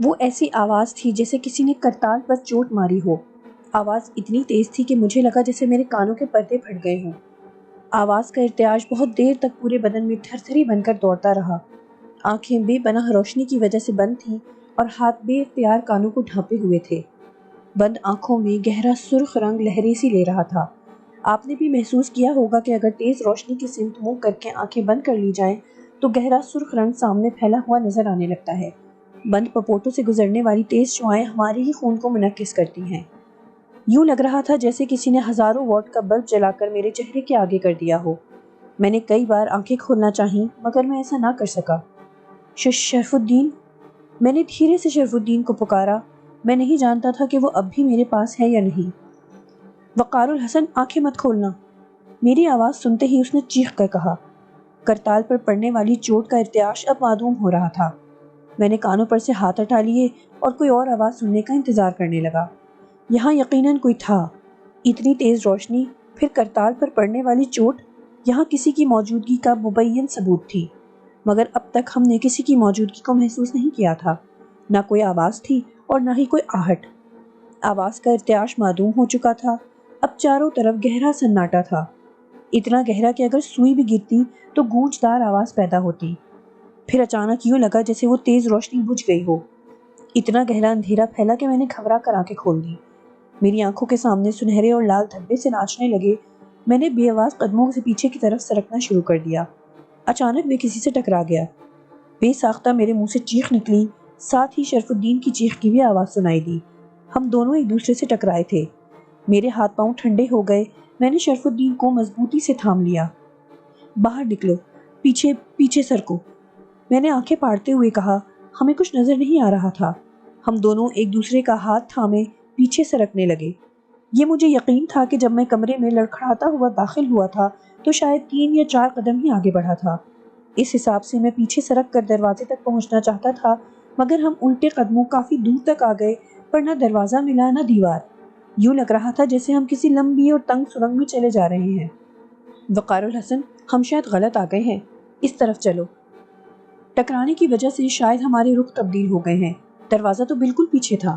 وہ ایسی آواز تھی جیسے کسی نے کرتال پر چوٹ ماری ہو۔ آواز اتنی تیز تھی کہ مجھے لگا جیسے میرے کانوں کے پردے پھٹ گئے ہوں۔ آواز کا ارتعاش بہت دیر تک پورے بدن میں تھر تھری بن کر دوڑتا رہا۔ آنکھیں بے پناہ روشنی کی وجہ سے بند تھیں اور ہاتھ بے اختیار کانوں کو ڈھانپے ہوئے تھے۔ بند آنکھوں میں گہرا سرخ رنگ لہریں سی لے رہا تھا۔ آپ نے بھی محسوس کیا ہوگا کہ اگر تیز روشنی کی سمت منہ کر کے آنکھیں بند کر لی جائیں تو گہرا سرخ رنگ سامنے پھیلا ہوا نظر آنے لگتا ہے۔ بند پپوٹوں سے گزرنے والی تیز شعاعیں ہمارے ہی خون کو منعکس کرتی ہیں۔ یوں لگ رہا تھا جیسے کسی نے ہزاروں واٹ کا بلب جلا کر میرے چہرے کے آگے کر دیا ہو۔ میں نے کئی بار آنکھیں کھولنا چاہی مگر میں ایسا نہ کر سکا۔ شرف الدین، میں نے دھیرے سے شرف الدین کو پکارا۔ میں نہیں جانتا تھا کہ وہ اب بھی میرے پاس ہے یا نہیں۔ وقار الحسن، آنکھیں مت کھولنا، میری آواز سنتے ہی اس نے چیخ کر کہا۔ کرتال پر پڑنے والی چوٹ کا ارتعاش اب معدوم ہو رہا تھا۔ میں نے کانوں پر سے ہاتھ ہٹا لیے اور کوئی اور آواز سننے کا انتظار کرنے لگا۔ یہاں یقیناً کوئی تھا۔ اتنی تیز روشنی، پھر کرتال پر پڑنے والی چوٹ، یہاں کسی کی موجودگی کا مبین ثبوت تھی، مگر اب تک ہم نے کسی کی موجودگی کو محسوس نہیں کیا تھا۔ نہ کوئی آواز تھی اور نہ ہی کوئی آہٹ۔ آواز کا ارتعاش معدوم ہو چکا تھا۔ اب چاروں طرف گہرا سناٹا تھا، اتنا گہرا کہ اگر سوئی بھی گرتی تو گونجدار آواز پیدا ہوتی۔ پھر اچانک یوں لگا جیسے وہ تیز روشنی بجھ گئی ہو۔ اتنا گہرا اندھیرا پھیلا کہ میں نے گھبرا کر آنکھیں کھول دی۔ میری آنکھوں کے سامنے سنہرے اور لال دھبے سے ناچنے لگے۔ میں نے بے آواز قدموں سے پیچھے کی طرف سرکنا شروع کر دیا۔ اچانک میں کسی سے ٹکرا گیا۔ بے ساختہ میرے منہ سے چیخ نکلی، ساتھ ہی شرف الدین کی چیخ کی بھی آواز سنائی دی۔ ہم دونوں ایک دوسرے سے ٹکرائے تھے۔ میرے ہاتھ پاؤں ٹھنڈے ہو گئے۔ میں نے شرف الدین کو مضبوطی سے تھام لیا۔ باہر نکلو، پیچھے پیچھے سرکو، میں نے آنکھیں پاڑتے ہوئے کہا۔ ہمیں کچھ نظر نہیں آ رہا تھا۔ ہم دونوں ایک دوسرے کا ہاتھ تھامے پیچھے سرکنے لگے۔ یہ مجھے یقین تھا کہ جب میں کمرے میں لڑکھڑاتا ہوا داخل ہوا تھا تو شاید 3 یا 4 قدم ہی آگے بڑھا تھا۔ اس حساب سے میں پیچھے سرک کر دروازے تک پہنچنا چاہتا تھا، مگر ہم الٹے قدموں کافی دور تک آ گئے، پر نہ دروازہ ملا نہ دیوار۔ یوں لگ رہا تھا جیسے ہم کسی لمبی اور تنگ سرنگ میں چلے جا رہے ہیں۔ وقار الحسن، ہم شاید غلط آ گئے ہیں، اس طرف چلو۔ ٹکرانے کی وجہ سے شاید ہمارے رخ تبدیل ہو گئے ہیں۔ دروازہ تو بالکل پیچھے تھا۔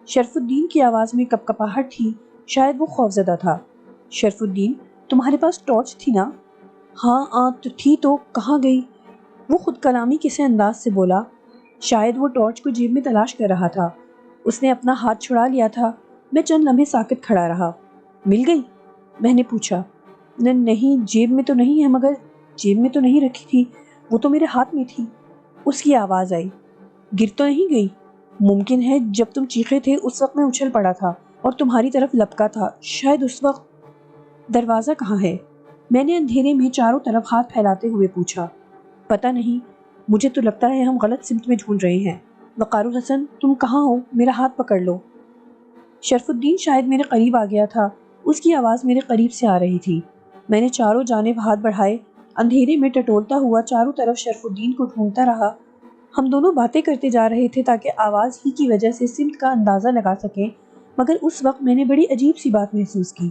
شرف الدین کی آواز میں کپکپاہٹ تھی، شاید وہ خوفزدہ تھا۔ شرف الدین، تمہارے پاس ٹارچ تھی نا؟ ہاں تھی تو کہاں گئی؟ وہ خود کلامی کسی انداز سے بولا۔ شاید وہ ٹارچ کو جیب میں تلاش کر رہا تھا۔ اس نے اپنا ہاتھ چھڑا لیا تھا۔ میں چند لمحے ساکت کھڑا رہا۔ مل گئی؟ میں نے پوچھا۔ نہیں، جیب میں تو نہیں ہے، مگر جیب میں تو نہیں رکھی تھی، وہ تو میرے ہاتھ میں تھی۔ اس کی آواز آئی۔ گر تو نہیں گئی؟ ممکن ہے، جب تم چیخے تھے اس وقت میں اچھل پڑا تھا اور تمہاری طرف لپکا تھا، شاید اس وقت۔ دروازہ کہاں ہے؟ میں نے اندھیرے میں چاروں طرف ہاتھ پھیلاتے ہوئے پوچھا۔ پتہ نہیں، مجھے تو لگتا ہے ہم غلط سمت میں ڈھونڈ رہے ہیں۔ وقار الحسن، تم کہاں ہو؟ میرا ہاتھ پکڑ لو۔ شرف الدین شاید میرے قریب آ گیا تھا۔ اس کی آواز میرے قریب سے آ رہی تھی۔ میں نے چاروں جانب ہاتھ بڑھائے، اندھیرے میں ٹٹولتا ہوا چاروں طرف شرف الدین کو ڈھونڈتا رہا۔ ہم دونوں باتیں کرتے جا رہے تھے تاکہ آواز ہی کی وجہ سے سمت کا اندازہ لگا سکیں، مگر اس وقت میں نے بڑی عجیب سی بات محسوس کی۔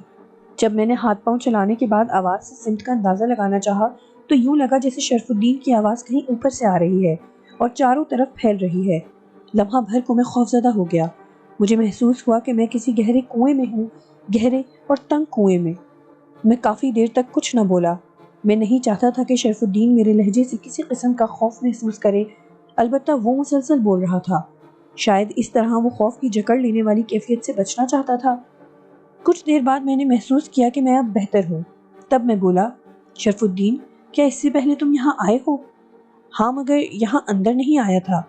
جب میں نے ہاتھ پاؤں چلانے کے بعد آواز سے سمت کا اندازہ لگانا چاہا تو یوں لگا جیسے شرف الدین کی آواز کہیں اوپر سے آ رہی ہے اور چاروں طرف پھیل رہی ہے۔ لمحہ بھر کو میں خوفزدہ ہو گیا۔ مجھے محسوس ہوا کہ میں کسی گہرے کنویں میں ہوں، گہرے اور تنگ کنویں میں۔ میں کافی دیر تک کچھ نہ بولا۔ میں نہیں چاہتا تھا کہ شرف الدین میرے لہجے سے کسی قسم کا خوف محسوس کرے، البتہ وہ مسلسل بول رہا تھا۔ شاید اس طرح وہ خوف کی جکڑ لینے والی کیفیت سے بچنا چاہتا تھا۔ کچھ دیر بعد میں نے محسوس کیا کہ میں اب بہتر ہوں۔ تب میں بولا، شرف الدین، کیا اس سے پہلے تم یہاں آئے ہو؟ ہاں، مگر یہاں اندر نہیں آیا تھا۔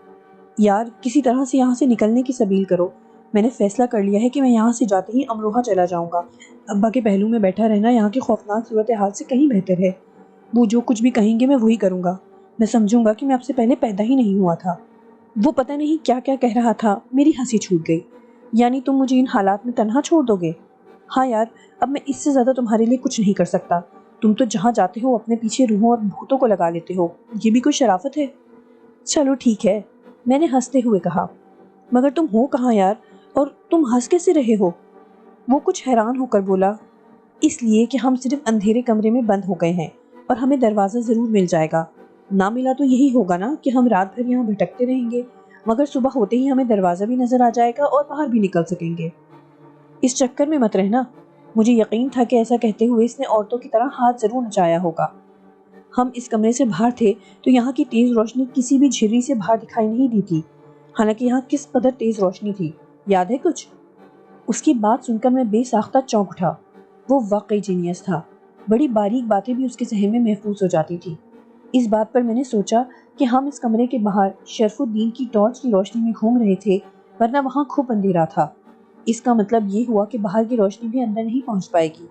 یار، کسی طرح سے یہاں سے نکلنے کی سبیل کرو۔ میں نے فیصلہ کر لیا ہے کہ میں یہاں سے جاتے ہی امروہہ چلا جاؤں گا۔ ابا کے پہلو میں بیٹھا رہنا یہاں کی خوفناک صورتحال سے کہیں بہتر ہے۔ وہ جو کچھ بھی کہیں گے میں وہی کروں گا۔ میں سمجھوں گا کہ میں اب سے پہلے پیدا ہی نہیں ہوا تھا۔ وہ پتہ نہیں کیا کیا کہہ رہا تھا۔ میری ہنسی چھوٹ گئی۔ یعنی تم مجھے ان حالات میں تنہا چھوڑ دو گے؟ ہاں یار، اب میں اس سے زیادہ تمہارے لیے کچھ نہیں کر سکتا۔ تم تو جہاں جاتے ہو اپنے پیچھے روحوں اور بھوتوں کو لگا لیتے ہو، یہ بھی کوئی شرافت ہے؟ چلو ٹھیک ہے، میں نے ہنستے ہوئے کہا۔ مگر تم ہو کہاں یار، اور تم ہنس کیسے رہے ہو؟ وہ کچھ حیران ہو کر بولا، اس لیے کہ ہم صرف اندھیرے کمرے میں بند ہو گئے ہیں اور ہمیں دروازہ ضرور مل جائے گا۔ نہ ملا تو یہی ہوگا نا کہ ہم رات بھر یہاں بھٹکتے رہیں گے۔ مگر صبح ہوتے ہی ہمیں دروازہ بھی نظر آ جائے گا اور باہر بھی نکل سکیں گے۔ اس چکر میں مت رہنا۔ مجھے یقین تھا کہ ایسا کہتے ہوئے اس نے عورتوں کی طرح ہاتھ ضرور نچایا ہوگا۔ ہم اس کمرے سے باہر تھے تو یہاں کی تیز روشنی کسی بھی جھرری سے باہر دکھائی نہیں دی تھی، حالانکہ یہاں کس قدر تیز روشنی تھی، یاد ہے کچھ؟ اس کی بات سن کر میں بے ساختہ چونک اٹھا۔ وہ واقعی جینیس تھا، بڑی باریک باتیں بھی اس کے ذہن میں محفوظ ہو جاتی تھی۔ اس بات پر میں نے سوچا کہ ہم اس کمرے کے باہر شرف الدین کی ٹارچ کی روشنی میں گھوم رہے تھے، ورنہ وہاں خوب اندھیرا تھا۔ اس کا مطلب یہ ہوا کہ باہر کی روشنی بھی اندر نہیں پہنچ پائے گی۔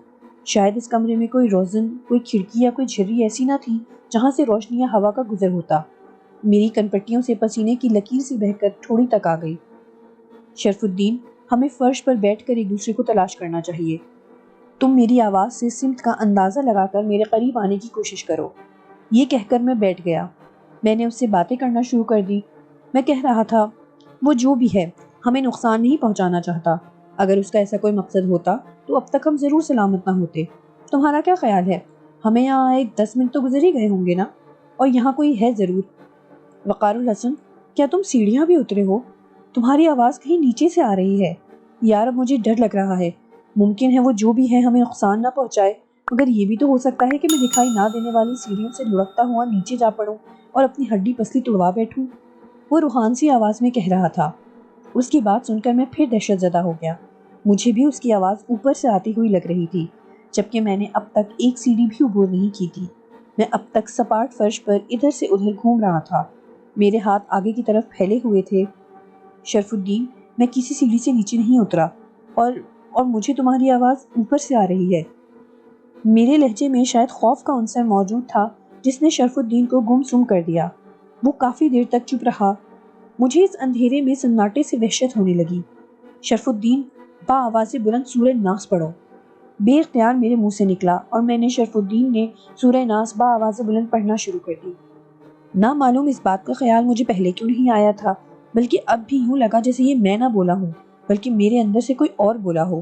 شاید اس کمرے میں کوئی روزن، کوئی کھڑکی یا کوئی جھرری ایسی نہ تھی جہاں سے روشنی یا ہوا کا گزر ہوتا۔ میری کنپٹیوں سے پسینے کی لکیر سے بہہ کر تھوڑی تک آ گئی۔ شرف الدین، ہمیں فرش پر بیٹھ کر ایک دوسرے کو تلاش کرنا چاہیے۔ تم میری آواز سے سمت کا اندازہ لگا کر میرے قریب آنے کی کوشش کرو۔ یہ کہہ کر میں بیٹھ گیا۔ میں نے اس سے باتیں کرنا شروع کر دی۔ میں کہہ رہا تھا، وہ جو بھی ہے ہمیں نقصان نہیں پہنچانا چاہتا۔ اگر اس کا ایسا کوئی مقصد ہوتا تو اب تک ہم ضرور سلامت نہ ہوتے۔ تمہارا کیا خیال ہے؟ ہمیں یہاں آئے 10 منٹ تو گزر ہی گئے ہوں گے نا؟ اور یہاں کوئی ہے ضرور۔ وقار الحسن، کیا تم سیڑھیاں بھی اترے ہو؟ تمہاری آواز کہیں نیچے سے آ رہی ہے۔ یار اب مجھے ڈر لگ رہا ہے۔ ممکن ہے وہ جو بھی ہے ہمیں نقصان نہ پہنچائے، مگر یہ بھی تو ہو سکتا ہے کہ میں دکھائی نہ دینے والی سیڑھیوں سے لڑکتا ہوا نیچے جا پڑوں اور اپنی ہڈی پسلی توڑوا بیٹھوں۔ وہ روحان سی آواز میں کہہ رہا تھا۔ اس کی بات سن کر میں پھر دہشت زدہ ہو گیا۔ مجھے بھی اس کی آواز اوپر سے آتی ہوئی لگ رہی تھی، جبکہ میں نے اب تک ایک سیڑھی بھی عبور نہیں کی تھی۔ میں اب تک سپاٹ فرش پر ادھر سے ادھر گھوم رہا تھا، میرے ہاتھ آگے کی طرف پھیلے ہوئے تھے۔ شرف الدین، میں کسی سیڑھی سے نیچے نہیں اترا، اور مجھے تمہاری آواز اوپر سے آ رہی ہے۔ میرے لہجے میں شاید خوف کا عنصر موجود تھا جس نے شرف الدین کو گم سم کر دیا۔ وہ کافی دیر تک چپ رہا۔ مجھے اس اندھیرے میں سناٹے سے وحشت ہونے لگی۔ شرف الدین، با آواز بلند سورہ ناس پڑھو۔ بے اختیار میرے منہ سے نکلا اور میں نے شرف الدین نے سورہ ناس با آواز بلند پڑھنا شروع کر دی۔ نہ معلوم اس بات کا خیال مجھے پہلے کیوں نہیں آیا تھا، بلکہ اب بھی یوں لگا جیسے یہ میں نہ بولا ہوں بلکہ میرے اندر سے کوئی اور بولا ہو۔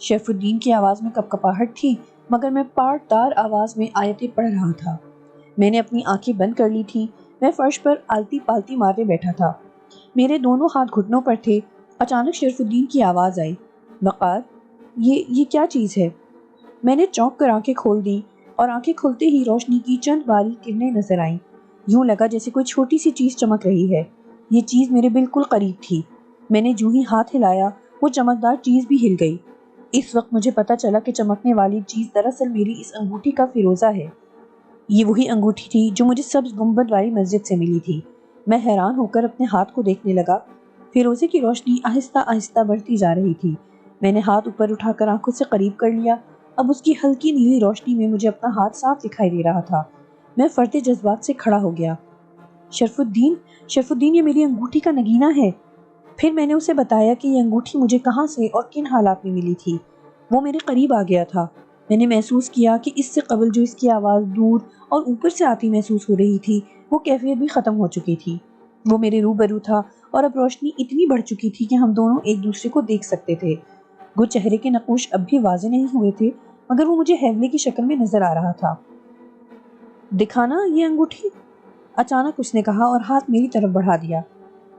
شرف الدین کی آواز میں کپکپاہٹ تھی، مگر میں پاٹ دار آواز میں آیتیں پڑھ رہا تھا۔ میں نے اپنی آنکھیں بند کر لی تھی۔ میں فرش پر آلتی پالتی مارے بیٹھا تھا، میرے دونوں ہاتھ گھٹنوں پر تھے۔ اچانک شرف الدین کی آواز آئی، وقار، یہ کیا چیز ہے؟ میں نے چونک کر آنکھیں کھول دی، اور آنکھیں کھلتے ہی روشنی کی چند باریک کرنیں نظر آئیں۔ یوں لگا جیسے کوئی چھوٹی سی چیز چمک رہی ہے۔ یہ چیز میرے بالکل قریب تھی۔ میں نے جو ہی ہاتھ ہلایا وہ چمکدار چیز بھی ہل گئی۔ اس وقت مجھے پتا چلا کہ چمکنے والی چیز دراصل میری اس انگوٹھی کا فیروزہ ہے۔ یہ وہی انگوٹھی تھی جو مجھے سبز گنبد والی مسجد سے ملی تھی۔ میں حیران ہو کر اپنے ہاتھ کو دیکھنے لگا۔ فیروزے کی روشنی آہستہ آہستہ بڑھتی جا رہی تھی۔ میں نے ہاتھ اوپر اٹھا کر آنکھوں سے قریب کر لیا۔ اب اس کی ہلکی نیلی روشنی میں مجھے اپنا ہاتھ صاف دکھائی دے رہا تھا۔ میں فرتے جذبات سے کھڑا ہو گیا۔ شرف الدین، یہ میری انگوٹھی کا نگینہ ہے۔ پھر میں نے اسے بتایا کہ یہ انگوٹھی مجھے کہاں سے اور کن حالات میں ملی تھی۔ وہ میرے قریب آ گیا تھا۔ میں نے محسوس کیا کہ اس سے قبل جو اس کی آواز دور اور اوپر سے آتی محسوس ہو رہی تھی، وہ کیفیت بھی ختم ہو چکی تھی۔ وہ میرے روبرو تھا اور اب روشنی اتنی بڑھ چکی تھی کہ ہم دونوں ایک دوسرے کو دیکھ سکتے تھے۔ وہ چہرے کے نقوش اب بھی واضح نہیں ہوئے تھے، مگر وہ مجھے حیوے کی شکل میں نظر آ رہا تھا۔ دکھانا یہ انگوٹھی، اچانک اس نے کہا اور ہاتھ میری طرف بڑھا دیا۔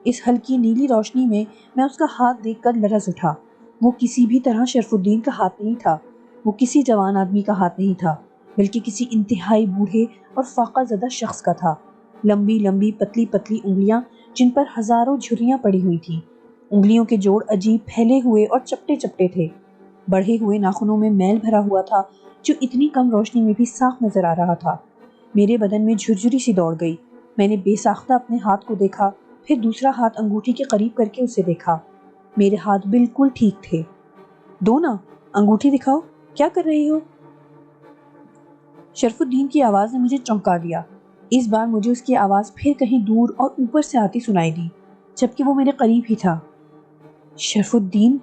اس ہلکی نیلی روشنی میں اس کا ہاتھ دیکھ کر لرز اٹھا۔ وہ کسی بھی طرح شرف الدین کا ہاتھ نہیں تھا، وہ کسی جوان آدمی کا ہاتھ نہیں تھا، بلکہ کسی انتہائی بوڑھے اور فاقہ زدہ شخص کا تھا۔ لمبی لمبی پتلی پتلی انگلیاں جن پر ہزاروں جھریاں پڑی ہوئی تھیں، انگلیوں کے جوڑ عجیب پھیلے ہوئے اور چپٹے چپٹے تھے۔ بڑھے ہوئے ناخنوں میں میل بھرا ہوا تھا جو اتنی کم روشنی میں بھی صاف نظر آ رہا تھا۔ میرے بدن میں جھرجھری سی دوڑ گئی۔ میں نے بے ساختہ اپنے ہاتھ کو دیکھا، پھر دوسرا ہاتھ انگوٹھی کے قریب کر کے اسے دیکھا۔ میرے ہاتھ بالکل ٹھیک تھے۔ دو نا، انگوٹھی دکھاؤ، کیا کر رہی ہو؟ شرف الدین کی آواز نے مجھے چونکا دیا۔ اس بار مجھے اس کی آواز پھر کہیں دور اور اوپر سے آتی سنائی دی، جبکہ وہ میرے قریب ہی تھا۔ شرف الدین،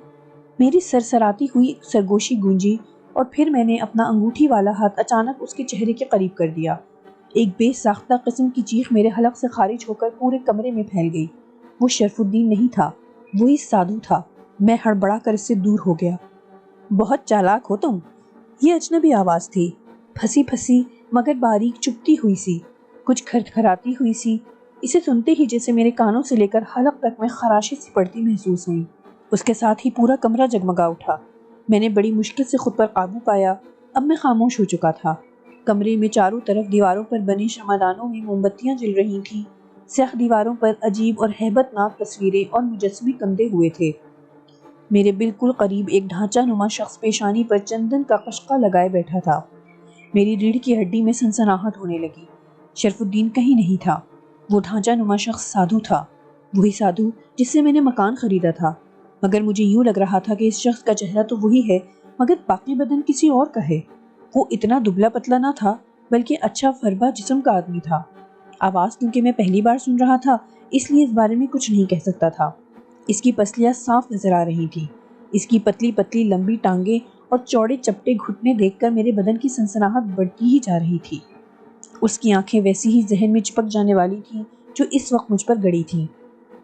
میری سرسراتی ہوئی سرگوشی گونجی، اور پھر میں نے اپنا انگوٹھی والا ہاتھ اچانک اس کے چہرے کے قریب کر دیا۔ ایک بے ساختہ قسم کی چیخ میرے حلق سے خارج ہو کر پورے کمرے میں پھیل گئی۔ وہ شرف الدین نہیں تھا، وہی سادھو تھا۔ میں ہڑبڑا کر اس سے دور ہو گیا۔ بہت چالاک ہو تم۔ یہ اجنبی آواز تھی، پھنسی پھنسی مگر باریک چپتی ہوئی سی، کچھ کھرکھراتی ہوئی سی۔ اسے سنتے ہی جیسے میرے کانوں سے لے کر حلق تک میں خراشی سی پڑتی محسوس ہوئی۔ اس کے ساتھ ہی پورا کمرہ جگمگا اٹھا۔ میں نے بڑی مشکل سے خود پر قابو پایا۔ اب میں خاموش ہو چکا تھا۔ کمرے میں چاروں طرف دیواروں پر بنے شمعدانوں میں موم بتیاں جل رہی تھیں۔ سیاہ دیواروں پر عجیب اور ہیبت ناک تصویریں اور مجسمے کندے ہوئے تھے۔ میرے بالکل قریب ایک ڈھانچہ نما شخص پیشانی پر چندن کا قشقہ لگائے بیٹھا تھا۔ میری ریڑھ کی ہڈی میں سنسناہٹ ہونے لگی۔ شرف الدین کہیں نہیں تھا۔ وہ ڈھانچہ نما شخص سادھو تھا، وہی سادھو جس سے میں نے مکان خریدا تھا، مگر مجھے یوں لگ رہا تھا کہ اس شخص کا چہرہ تو وہی ہے مگر باقی بدن کسی اور کا ہے۔ وہ اتنا دبلا پتلا نہ تھا بلکہ اچھا فربا جسم کا آدمی تھا۔ آواز کیونکہ میں پہلی بار سن رہا تھا اس لیے اس بارے میں کچھ نہیں کہہ سکتا تھا۔ اس کی پسلیاں صاف نظر آ رہی تھی۔ اس کی پتلی پتلی لمبی ٹانگیں اور چوڑے چپٹے گھٹنے دیکھ کر میرے بدن کی سنسناہٹ بڑھتی ہی جا رہی تھی۔ اس کی آنکھیں ویسی ہی ذہن میں چپک جانے والی تھیں جو اس وقت مجھ پر گڑی تھیں۔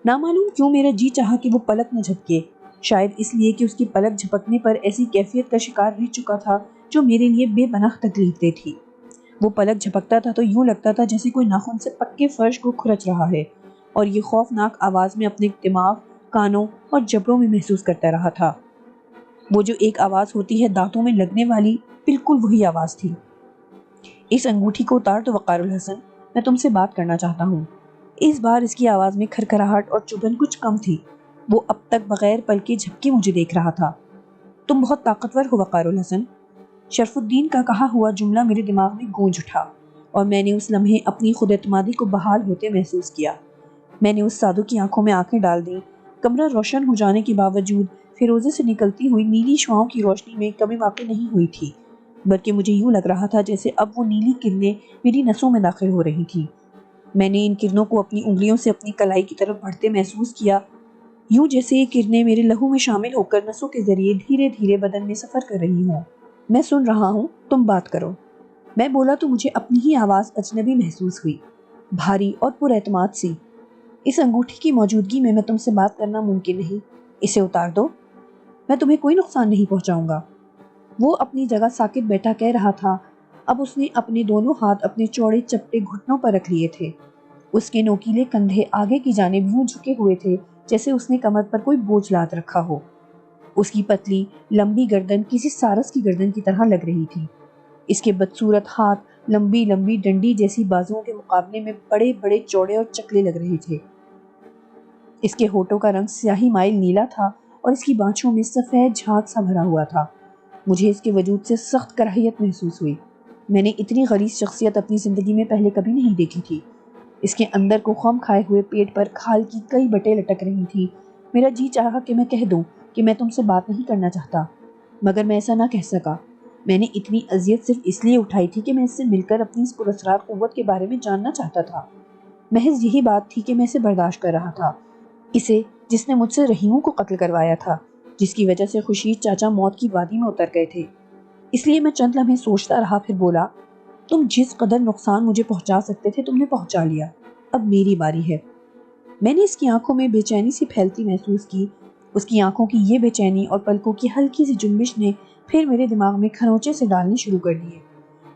نامعلوم کیوں میرا جی چاہا کہ وہ پلک نہ جھپکے، شاید اس لیے کہ اس کی پلک جھپکنے پر ایسی کیفیت کا شکار رہ چکا تھا جو میرے لیے بے پناہ تکلیف دہ تھی۔ وہ پلک جھپکتا تھا تو یوں لگتا تھا جیسے کوئی ناخن سے پکے فرش کو کھرچ رہا ہے، اور یہ خوفناک آواز میں اپنے دماغ، کانوں اور جبڑوں میں محسوس کرتا رہا تھا۔ وہ جو ایک آواز ہوتی ہے دانتوں میں لگنے والی، بالکل وہی آواز تھی۔ اس انگوٹھی کو اتار دو وقار الحسن، میں تم سے بات کرنا چاہتا ہوں۔ اس بار اس کی آواز میں کھرکھراہٹ اور چبھن کچھ کم تھی۔ وہ اب تک بغیر پلکے جھپکے مجھے دیکھ رہا تھا۔ تم بہت طاقتور ہو وقار الحسن۔ شرف الدین کا کہا ہوا جملہ میرے دماغ میں گونج اٹھا اور میں نے اس لمحے اپنی خود اعتمادی کو بحال ہوتے محسوس کیا۔ میں نے اس سادھو کی آنکھوں میں آنکھیں ڈال دیں۔ کمرہ روشن ہو جانے کے باوجود فیروزے سے نکلتی ہوئی نیلی شعاؤں کی روشنی میں کمی واقع نہیں ہوئی تھی، بلکہ مجھے یوں لگ رہا تھا جیسے اب وہ نیلی کرنیں میری نسوں میں داخل ہو رہی تھیں۔ میں نے ان کرنوں کو اپنی انگلیوں سے اپنی کلائی کی طرف بڑھتے محسوس کیا، یوں جیسے یہ کرنیں میرے لہو میں شامل ہو کر نسوں کے ذریعے دھیرے دھیرے بدن میں سفر کر رہی ہوں۔ میں سن رہا ہوں، تم بات کرو۔ میں بولا تو مجھے اپنی ہی آواز اجنبی محسوس ہوئی، بھاری اور پر اعتماد سی۔ اس انگوٹھی کی موجودگی میں تم سے بات کرنا ممکن نہیں۔ اسے اتار دو، میں تمہیں کوئی نقصان نہیں پہنچاؤں گا۔ وہ اپنی جگہ ساکت بیٹھا کہہ رہا تھا۔ اب اس نے اپنے دونوں ہاتھ اپنے چوڑے چپٹے گھٹنوں پر رکھ لیے تھے۔ اس کے نوکیلے کندھے آگے کی جانب یوں جھکے ہوئے تھے جیسے اس نے کمر پر کوئی بوجھ لاد رکھا ہو۔ اس کی پتلی لمبی گردن کسی سارس کی گردن کی طرح لگ رہی تھی۔ اس کے بدصورت ہاتھ لمبی لمبی ڈنڈی جیسی بازوؤں کے مقابلے میں بڑے بڑے چوڑے اور چکلے لگ رہے تھے۔ اس کے ہونٹوں کا رنگ سیاہی مائل نیلا تھا اور اس کی بانچھوں میں سفید جھاگ سا بھرا ہوا تھا۔ مجھے اس کے وجود سے سخت کراہیت محسوس ہوئی۔ میں نے اتنی غلیظ شخصیت اپنی زندگی میں پہلے کبھی نہیں دیکھی تھی۔ اس کے اندر کو خم کھائے ہوئے پیٹ پر کھال کی کئی بٹیں لٹک رہی تھیں۔ میرا جی چاہا کہ میں کہہ دوں کہ میں تم سے بات نہیں کرنا چاہتا، مگر میں ایسا نہ کہہ سکا۔ میں نے اتنی اذیت صرف اس لیے اٹھائی تھی کہ میں اس سے مل کر اپنی اس پراسرار قوت کے بارے میں جاننا چاہتا تھا۔ محض یہی بات تھی کہ میں اسے برداشت کر رہا تھا، اسے جس نے مجھ سے رحیموں کو قتل کروایا تھا، جس کی وجہ سے خورشید چاچا موت کی وادی میں اتر گئے تھے۔ اس لیے میں چند لمحے سوچتا رہا، پھر بولا، تم جس قدر نقصان مجھے پہنچا سکتے تھے تم نے پہنچا لیا، اب میری باری ہے۔ میں نے اس کی آنکھوں میں بے چینی سی پھیلتی محسوس کی۔ اس کی آنکھوں کی یہ بے چینی اور پلکوں کی ہلکی سی جنبش نے پھر میرے دماغ میں کھروچے سے ڈالنے شروع کر دیے۔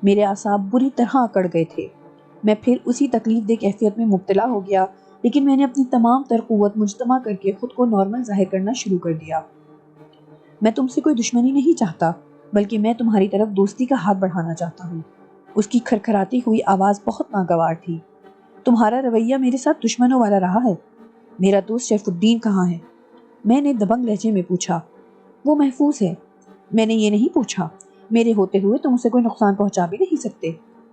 میرے اعصاب بری طرح اکڑ گئے تھے۔ میں پھر اسی تکلیف دہ کیفیت میں مبتلا ہو گیا، لیکن میں نے اپنی تمام تر قوت مجتمع کر کے خود کو نارمل ظاہر کرنا شروع کر دیا۔ میں تم سے کوئی دشمنی نہیں چاہتا، بلکہ میں تمہاری طرف دوستی کا ہاتھ بڑھانا چاہتا ہوں۔ اس کی کھرکھراتی ہوئی آواز بہت ناگوار تھی۔ تمہارا رویہ میرے ساتھ دشمنوں والا رہا ہے۔ میرا دوست شرف الدین کہاں ہے؟ میں نے دبنگ لہجے میں پوچھا۔ وہ محفوظ ہے۔ میں نے یہ نہیں پوچھا، میرے ہوتے ہوئے تم اسے کوئی نقصان پہنچا بھی نہیں سکتے۔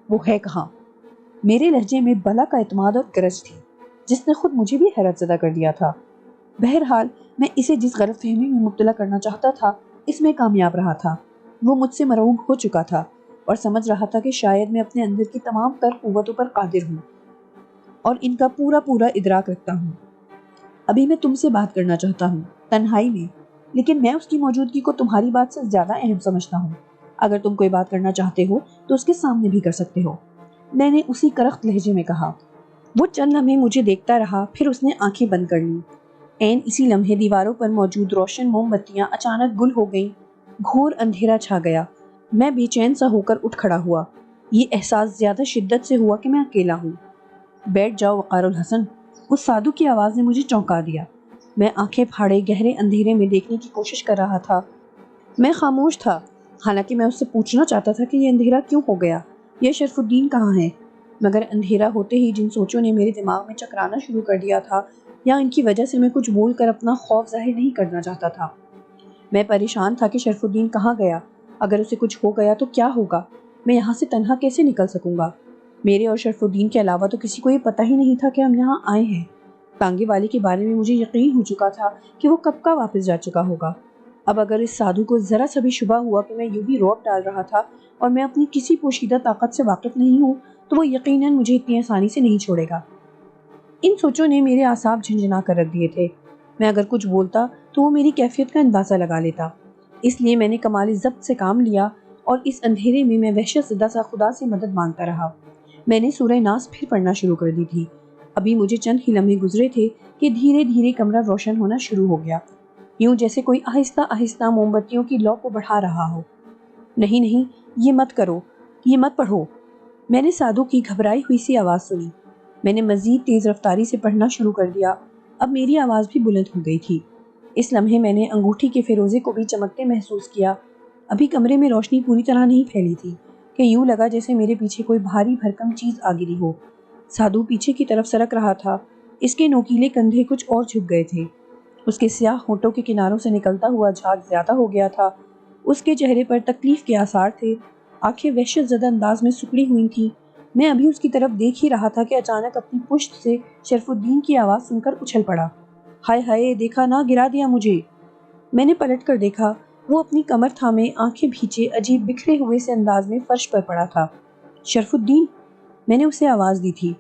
وہ ہے کہاں؟ میرے لہجے میں بلا کا اعتماد اور گرج تھی، جس نے خود مجھے بھی حیرت زدہ کر دیا تھا۔ بہرحال میں اسے جس غلط فہمی میں مبتلا کرنا چاہتا تھا اس میں کامیاب رہا تھا۔ وہ مجھ سے مرعوب ہو چکا تھا اور سمجھ رہا تھا کہ شاید میں اپنے اندر کی تمام تر قوتوں پر قادر ہوں اور ان کا پورا پورا ادراک رکھتا ہوں۔ ابھی میں تم سے بات کرنا چاہتا ہوں، تنہائی میں، لیکن میں اس کی موجودگی کو تمہاری بات سے زیادہ اہم سمجھتا ہوں۔ اگر تم کوئی بات کرنا چاہتے ہو تو اس کے سامنے بھی کر سکتے ہو، میں نے اسی کرخت لہجے میں کہا۔ وہ چند لمحے مجھے دیکھتا رہا، پھر اس نے آنکھیں بند کر لیں۔ عین اسی لمحے دیواروں پر موجود روشن موم بتیاں اچانک گل ہو گئیں، گھور اندھیرا چھا گیا۔ میں بے چین سا ہو کر اٹھ کھڑا ہوا۔ یہ احساس زیادہ شدت سے ہوا کہ میں اکیلا ہوں۔ بیٹھ جاؤ وقار الحسن، اس سادھو کی آواز نے مجھے چونکا دیا۔ میں آنکھیں پھاڑے گہرے اندھیرے میں دیکھنے کی کوشش کر رہا تھا۔ میں خاموش تھا، حالانکہ میں اس سے پوچھنا چاہتا تھا کہ یہ اندھیرا کیوں ہو گیا، یہ شرف الدین کہاں ہے؟ مگر اندھیرا ہوتے ہی جن سوچوں نے میرے دماغ میں چکرانا شروع کر دیا تھا، یا ان کی وجہ سے میں کچھ بول کر اپنا خوف ظاہر نہیں کرنا چاہتا تھا۔ میں پریشان تھا کہ شرف الدین کہاں گیا، اگر اسے کچھ ہو گیا تو کیا ہوگا، میں یہاں سے تنہا کیسے نکل سکوں گا؟ میرے اور شرف الدین کے علاوہ تو کسی کو یہ پتہ ہی نہیں تھا کہ ہم یہاں آئے ہیں۔ ٹانگے والے کے بارے میں مجھے یقین ہو چکا تھا کہ وہ کب کا واپس جا چکا ہوگا۔ اب اگر اس سادھو کو ذرا سا بھی شبہ ہوا کہ میں یوں ہی روب ڈال رہا تھا اور میں اپنی کسی پوشیدہ طاقت سے واقف نہیں ہوں، تو وہ یقیناً مجھے اتنی آسانی سے نہیں چھوڑے گا۔ ان سوچوں نے میرے اعصاب جھنجھنا کر رکھ دیے تھے۔ میں اگر کچھ بولتا تو وہ میری کیفیت کا اندازہ لگا لیتا، اس لیے میں نے کمال ضبط سے کام لیا اور اس اندھیرے میں وحشت زدہ سا خدا سے مدد مانگتا رہا۔ میں نے سورہ ناس پھر پڑھنا شروع کر دی تھی۔ ابھی مجھے چند ہی لمحے گزرے تھے کہ دھیرے دھیرے کمرہ روشن ہونا شروع ہو گیا، یوں جیسے کوئی آہستہ آہستہ موم بتیوں کی لو کو بڑھا رہا ہو۔ نہیں نہیں، یہ مت کرو، یہ مت پڑھو، میں نے سادھو کی گھبرائی ہوئی سی آواز سنی۔ میں نے مزید تیز رفتاری سے پڑھنا شروع کر دیا۔ اب میری آواز بھی بلند ہو گئی تھی۔ اس لمحے میں نے انگوٹھی کے فیروزے کو بھی چمکتے محسوس کیا۔ ابھی کمرے میں روشنی پوری طرح نہیں پھیلی تھی کہ یوں لگا جیسے میرے پیچھے کوئی بھاری بھرکم چیز آ گری ہو۔ سادھو پیچھے کی طرف سرک رہا تھا، اس کے نوکیلے کندھے کچھ اور جھک گئے تھے، اس کے سیاہ ہونٹوں کے کناروں سے نکلتا ہوا جھاگ زیادہ ہو گیا تھا، اس کے چہرے پر تکلیف کے آثار تھے، آنکھیں وحشت زدہ انداز میں سکڑی ہوئی تھیں۔ میں ابھی اس کی طرف دیکھ ہی رہا تھا کہ اچانک اپنی پشت سے شرف الدین کی آواز سن کر اچھل پڑا۔ ہائے ہائے، دیکھا نہ، گرا دیا مجھے۔ میں نے پلٹ کر دیکھا، وہ اپنی کمر تھامے آنکھیں بھیچے عجیب بکھرے ہوئے سے انداز میں فرش پر پڑا تھا۔ شرف الدین، میں نے اسے آواز دی تھی۔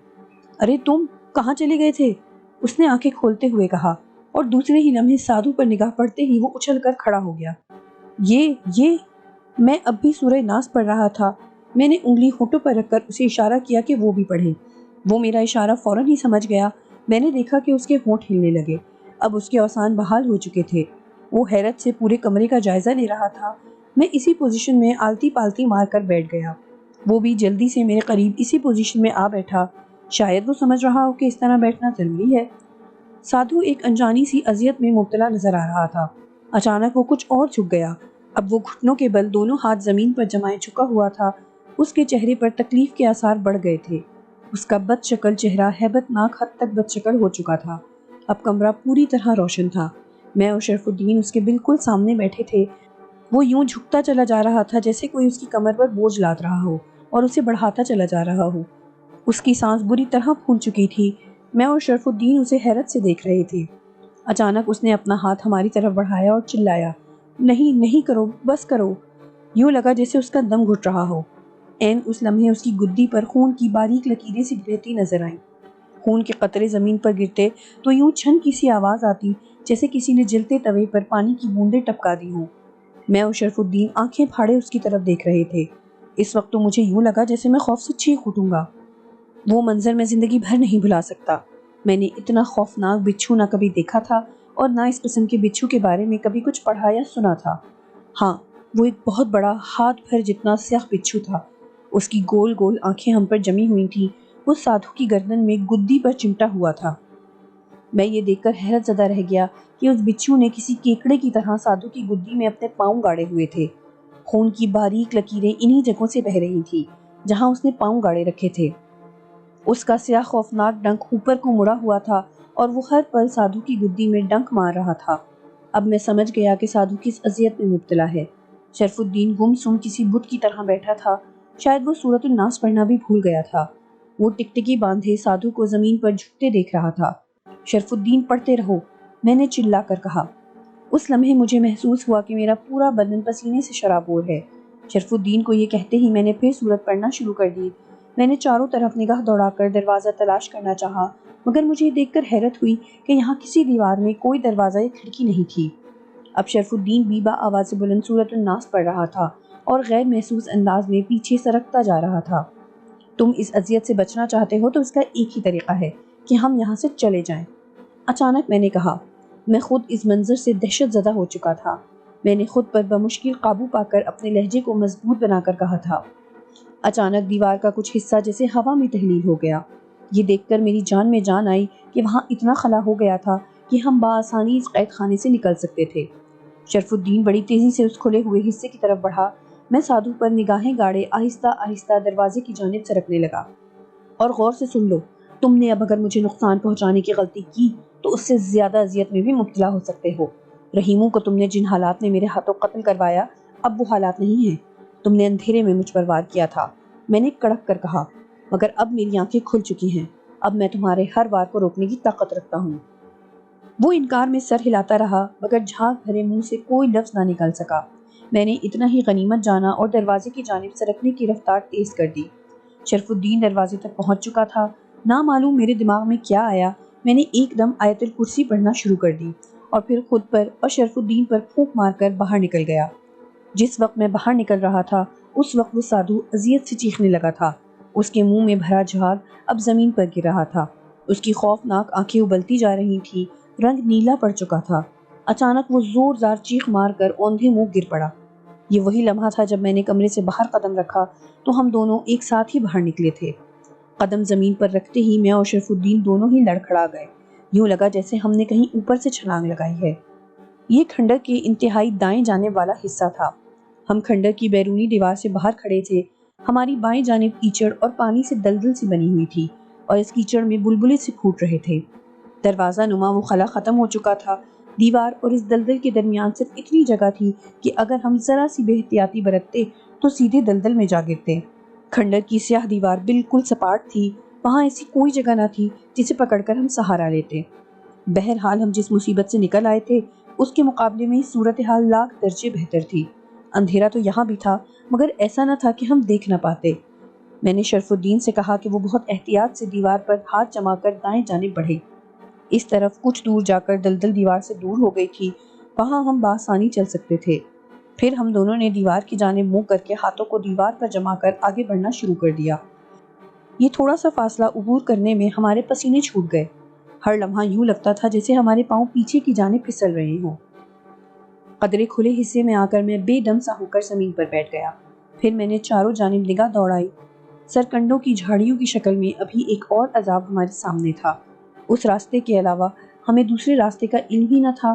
ارے تم کہاں چلے گئے تھے؟ اس نے آنکھیں کھولتے ہوئے کہا، اور دوسرے ہی لمحے سادھو پر نگاہ پڑتے ہی وہ اچھل کر کھڑا ہو گیا۔ یہ میں اب بھی سورہ ناس پڑھ رہا تھا۔ میں نے انگلی ہونٹوں پر رکھ کر اسے اشارہ کیا کہ وہ بھی پڑھے۔ وہ میرا اشارہ فوراً ہی سمجھ گیا۔ میں نے دیکھا کہ اس کے ہونٹ ہلنے لگے، اب اس کے اوسان بحال ہو چکے تھے۔ وہ حیرت سے پورے کمرے کا جائزہ لے رہا تھا۔ میں اسی پوزیشن میں آلتی پالتی مار کر بیٹھ گیا۔ وہ بھی جلدی سے میرے قریب اسی پوزیشن میں آ بیٹھا۔ شاید وہ سمجھ رہا ہو کہ اس طرح بیٹھنا ضروری ہے۔ سادھو ایک انجانی سی اذیت میں مبتلا نظر آ رہا تھا۔ اچانک وہ کچھ اور جھک گیا۔ اب وہ گھٹنوں کے بل دونوں ہاتھ زمین پر جمائے جھکا ہوا تھا۔ اس کے چہرے پر تکلیف کے آثار بڑھ گئے تھے۔ اس کا بد شکل چہرہ ہیبت ناک حد تک بد شکل ہو چکا تھا۔ اب کمرہ پوری طرح روشن تھا۔ میں اور شرف الدین اس کے بالکل سامنے بیٹھے تھے۔ وہ یوں جھکتا چلا جا رہا تھا جیسے کوئی اس کی کمر پر بوجھ لاد رہا ہو اور اسے بڑھاتا چلا جا رہا ہو۔ اس کی سانس بری طرح پھول چکی تھی۔ میں اور شرف الدین اسے حیرت سے دیکھ رہے تھے۔ اچانک اس نے اپنا ہاتھ ہماری طرف بڑھایا اور چلایا، نہیں نہیں کرو، بس کرو۔ یوں لگا جیسے اس کا دم گھٹ رہا ہو۔ عین اس لمحے اس کی گدی پر خون کی باریک لکیریں سی بہتی نظر آئیں۔ خون کے قطرے زمین پر گرتے تو یوں چھن کی سی آواز آتی جیسے کسی نے جلتے توے پر پانی کی بوندیں ٹپکا دی ہوں۔ میں اور شرف الدین آنکھیں پھاڑے اس کی طرف دیکھ رہے تھے۔ اس وقت تو مجھے یوں لگا جیسے میں خوف سے چیخ اٹھوں گا۔ وہ منظر میں زندگی بھر نہیں بھلا سکتا۔ میں نے اتنا خوفناک بچھو نہ کبھی دیکھا تھا اور نہ اس قسم کے بچھو کے بارے میں کبھی کچھ پڑھا یا سنا تھا۔ ہاں، وہ ایک بہت بڑا ہاتھ بھر جتنا سیاہ بچھو تھا۔ اس کی گول گول آنکھیں ہم پر جمی ہوئی تھیں۔ وہ سادھو کی گردن میں گدی پر چمٹا ہوا تھا۔ میں یہ دیکھ کر حیرت زدہ رہ گیا کہ اس بچھو نے کسی کیکڑے کی طرح سادھو کی گدی میں اپنے پاؤں گاڑے ہوئے تھے۔ خون کی باریک لکیریں انہی جگہوں سے بہہ رہی تھیں جہاں اس نے پاؤں گاڑے رکھے تھے۔ اس کا سیاہ خوفناک ڈنک اوپر کو مڑا ہوا تھا اور وہ ہر پل سادھو کی گدی میں ڈنک مار رہا تھا۔ اب میں سمجھ گیا کہ سادھو کس اذیت میں مبتلا ہے۔ شرف الدین گم سم کسی بت کی طرح بیٹھا تھا۔ شاید وہ سورۃ الناس پڑھنا بھی بھول گیا تھا۔ وہ ٹکٹکی باندھے سادھو کو زمین پر جھکتے دیکھ رہا تھا۔ شرف الدین پڑھتے رہو، میں نے چلا کر کہا۔ اس لمحے مجھے محسوس ہوا کہ میرا پورا بدن پسینے سے شرابور ہے۔ شرف الدین کو یہ کہتے ہی میں نے پھر سورت پڑھنا شروع کر دی۔ میں نے چاروں طرف نگاہ دوڑا کر دروازہ تلاش کرنا چاہا، مگر مجھے دیکھ کر حیرت ہوئی کہ یہاں کسی دیوار میں کوئی دروازہ یا کھڑکی نہیں تھی۔ اب شرف الدین بھی با آواز بلند سورۃ الناس پڑھ رہا تھا اور غیر محسوس انداز میں پیچھے سرکتا جا رہا تھا۔ تم اس اذیت سے بچنا چاہتے ہو تو اس کا ایک ہی طریقہ ہے کہ ہم یہاں سے چلے جائیں۔ اچانک میں نے کہا۔ میں خود اس منظر سے دہشت زدہ ہو چکا تھا۔ میں نے خود پر بمشکل قابو پا کر اپنے لہجے کو مضبوط بنا کر کہا تھا۔ اچانک دیوار کا کچھ حصہ جیسے ہوا میں تحلیل ہو گیا۔ یہ دیکھ کر میری جان میں جان آئی کہ وہاں اتنا خلا ہو گیا تھا کہ ہم بآسانی اس قید خانے سے نکل سکتے تھے۔ شرف الدین بڑی تیزی سے اس کھلے ہوئے حصے کی طرف بڑھا۔ میں سادھو پر نگاہیں گاڑے آہستہ آہستہ دروازے کی جانب سرکنے لگا۔ اور غور سے سن لو، تم نے اب اگر مجھے نقصان پہنچانے کی غلطی کی تو اس سے زیادہ اذیت میں بھی مبتلا ہو سکتے ہو۔ رحیموں کو تم نے جن حالات میں میرے ہاتھوں قتل کروایا، اب وہ حالات نہیں ہیں۔ تم نے اندھیرے میں مجھ پر وار کیا تھا، میں نے کڑک کر کہا، مگر اب میری آنکھیں کھل چکی ہیں، اب میں تمہارے ہر وار کو روکنے کی طاقت رکھتا ہوں۔ وہ انکار میں سر ہلاتا رہا، مگر جھاگ بھرے منہ سے کوئی لفظ نہ نکل سکا۔ میں نے اتنا ہی غنیمت جانا اور دروازے کی جانب سرکنے کی رفتار تیز کر دی۔ شرف الدین دروازے تک پہنچ چکا تھا۔ نامعلوم میرے دماغ میں کیا آیا، میں نے ایک دم آیت الکرسی پڑھنا شروع کر دی اور پھر خود پر اور شرف الدین پر پھونک مار کر باہر نکل گیا۔ جس وقت میں باہر نکل رہا تھا اس وقت وہ سادھو اذیت سے چیخنے لگا تھا۔ اس کے منہ میں بھرا جھاگ اب زمین پر گر رہا تھا، اس کی خوفناک آنکھیں ابلتی جا رہی تھیں، رنگ نیلا پڑ چکا تھا۔ اچانک وہ زوردار چیخ مار کر اوندھے منہ گر پڑا۔ یہ وہی لمحہ تھا جب میں نے کمرے سے باہر قدم رکھا تو ہم دونوں ایک ساتھ ہی باہر نکلے تھے۔ قدم زمین پر رکھتے ہی میں اور شرف الدین دونوں ہی لڑکھڑا گئے، یوں لگا جیسے ہم نے کہیں اوپر سے چھلانگ لگائی ہے۔ یہ کھنڈر کے انتہائی دائیں جانب والا حصہ تھا۔ ہم کھنڈر کی بیرونی دیوار سے باہر کھڑے تھے۔ ہماری بائیں جانب کیچڑ اور پانی سے دلدل سی بنی ہوئی تھی اور اس کیچڑ میں بلبلے سے پھوٹ رہے تھے۔ دروازہ نما وہ خلا ختم ہو چکا تھا۔ دیوار اور اس دلدل کے درمیان صرف اتنی جگہ تھی کہ اگر ہم ذرا سی بے احتیاطی برتتے تو سیدھے دلدل میں جا گرتے۔ کھنڈر کی سیاہ دیوار بالکل سپاٹ تھی، وہاں ایسی کوئی جگہ نہ تھی جسے پکڑ کر ہم سہارا لیتے۔ بہرحال ہم جس مصیبت سے نکل آئے تھے اس کے مقابلے میں صورتحال لاکھ درجے بہتر تھی۔ اندھیرا تو یہاں بھی تھا، مگر ایسا نہ تھا کہ ہم دیکھ نہ پاتے۔ میں نے شرف الدین سے کہا کہ وہ بہت احتیاط سے دیوار پر ہاتھ جما کر دائیں جانب بڑھے۔ اس طرف کچھ دور جا کر دلدل دیوار سے دور ہو گئی تھی، وہاں ہم بآسانی چل سکتے تھے۔ پھر ہم دونوں نے دیوار کی جانب منہ کر کے ہاتھوں کو دیوار پر جما کر آگے بڑھنا شروع کر دیا۔ یہ تھوڑا سا فاصلہ عبور کرنے میں ہمارے پسینے چھوٹ گئے۔ ہر لمحہ یوں لگتا تھا جیسے ہمارے پاؤں پیچھے کی جانب پھسل رہے ہوں۔ قدرے کھلے حصے میں آ کر میں بے دم سا ہو کر زمین پر بیٹھ گیا۔ پھر میں نے چاروں جانب نگاہ دوڑائی۔ سرکنڈوں کی جھاڑیوں کی شکل میں ابھی ایک اور عذاب ہمارے سامنے تھا۔ اس راستے کے علاوہ ہمیں دوسرے راستے کا علم ہی نہ تھا،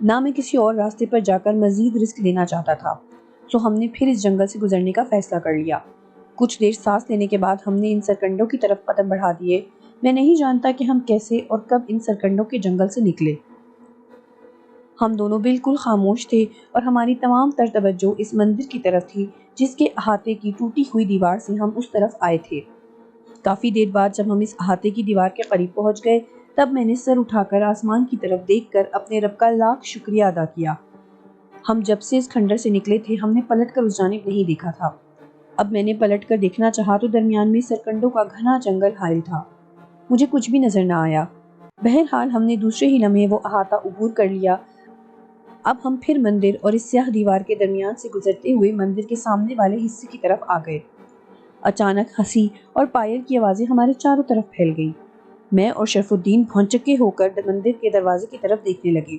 نہ میں کسی اور راستے پر جا کر مزید رسک لینا چاہتا تھا، سو ہم نے پھر اس جنگل سے گزرنے کا فیصلہ کر لیا۔ کچھ دیر سانس لینے کے بعد ہم نے ان سرکنڈوں کی طرف قدم بڑھا دیے۔ میں نہیں جانتا کہ ہم کیسے اور کب ان سرکنڈوں کے جنگل سے نکلے۔ ہم دونوں بالکل خاموش تھے اور ہماری تمام تر توجہ اس مندر کی طرف تھی جس کے احاطے کی ٹوٹی ہوئی دیوار سے ہم اس طرف آئے تھے۔ کافی دیر بعد جب ہم اس احاطے کی دیوار کے قریب پہنچ گئے تب میں نے سر اٹھا کر آسمان کی طرف دیکھ کر اپنے رب کا لاکھ شکریہ ادا کیا۔ ہم جب سے اس کھنڈر سے نکلے تھے ہم نے پلٹ کر اس جانب نہیں دیکھا تھا۔ اب میں نے پلٹ کر دیکھنا چاہا تو درمیان میں سرکنڈوں کا گھنا جنگل حائل تھا، مجھے کچھ بھی نظر نہ آیا۔ بہرحال ہم نے دوسرے ہی لمحے وہ احاطہ عبور کر لیا۔ اب ہم پھر مندر اور اس سیاہ دیوار کے درمیان سے گزرتے ہوئے مندر کے سامنے والے حصے کی طرف آ گئے۔ اچانک ہنسی اور پائل کی آوازیں ہمارے چاروں طرف پھیل گئی۔ میں اور شرف الدین بھونچکے ہو کر مندر کے دروازے کی طرف دیکھنے لگے۔